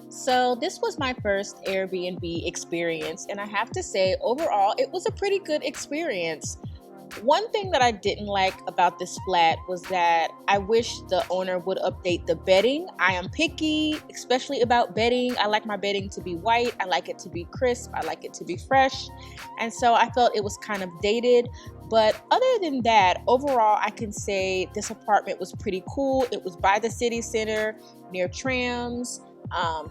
So this was my first Airbnb experience, and I have to say, overall, it was a pretty good experience. One thing that I didn't like about this flat was that I wish the owner would update the bedding. I am picky, especially about bedding. I like my bedding to be white. I like it to be crisp. I like it to be fresh. And so I felt it was kind of dated. But other than that, overall, I can say this apartment was pretty cool. It was by the city center, near trams,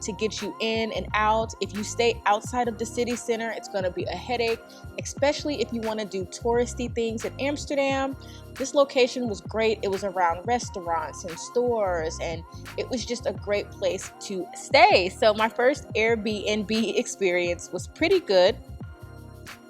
to get you in and out. If you stay outside of the city center, it's going to be a headache, especially if you want to do touristy things in Amsterdam. This location was great. It was around restaurants and stores, and it was just a great place to stay. So my first Airbnb experience was pretty good.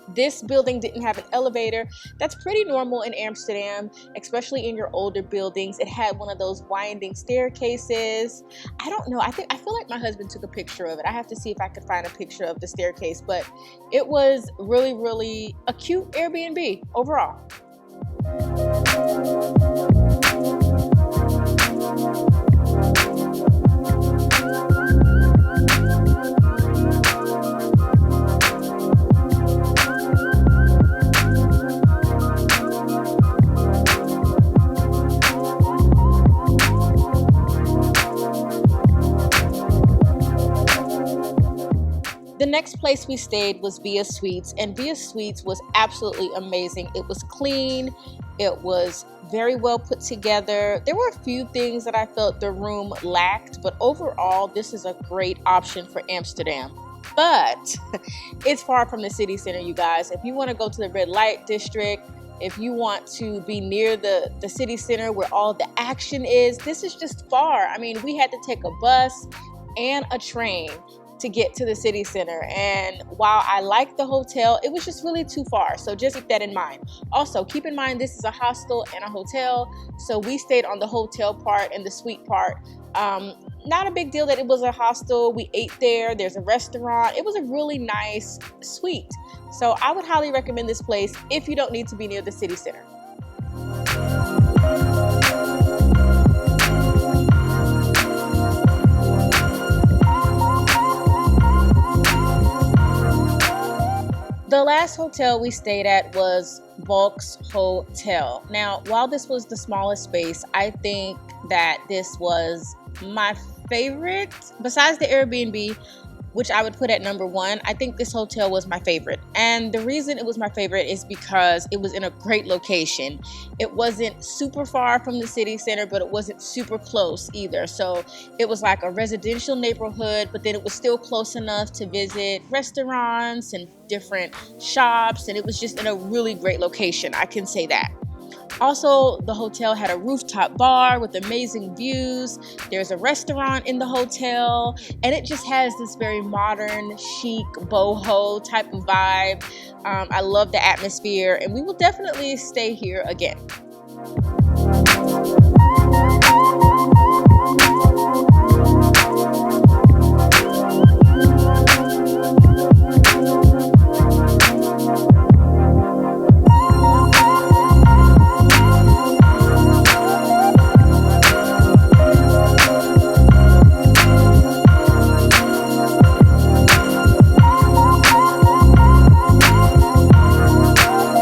This building didn't have an elevator. That's pretty normal in Amsterdam, especially in your older buildings. It had one of those winding staircases. I don't know. I feel like my husband took a picture of it. I have to see if I could find a picture of the staircase, but it was really, really a cute Airbnb overall. The next place we stayed was Via Suites, and Via Suites was absolutely amazing. It was clean, it was very well put together. There were a few things that I felt the room lacked, but overall, this is a great option for Amsterdam. But it's far from the city center, you guys. If you want to go to the red light district, if you want to be near the city center where all the action is, this is just far. I mean, we had to take a bus and a train to get to the city center, and while I liked the hotel, it was just really too far, so just keep that in mind. Also, keep in mind this is a hostel and a hotel, so we stayed on the hotel part and the suite part. Not a big deal that it was a hostel. We ate there. There's a restaurant. It was a really nice suite, so I would highly recommend this place if you don't need to be near the city center. The last hotel we stayed at was Volks Hotel. Now, while this was the smallest space, I think that this was my favorite. Besides the Airbnb, which I would put at number one, I think this hotel was my favorite. And the reason it was my favorite is because it was in a great location. It wasn't super far from the city center, but it wasn't super close either. So it was like a residential neighborhood, but then it was still close enough to visit restaurants and different shops. And it was just in a really great location, I can say that. Also, the hotel had a rooftop bar with amazing views. There's a restaurant in the hotel, and it just has this very modern, chic, boho type of vibe. I love the atmosphere, and we will definitely stay here again.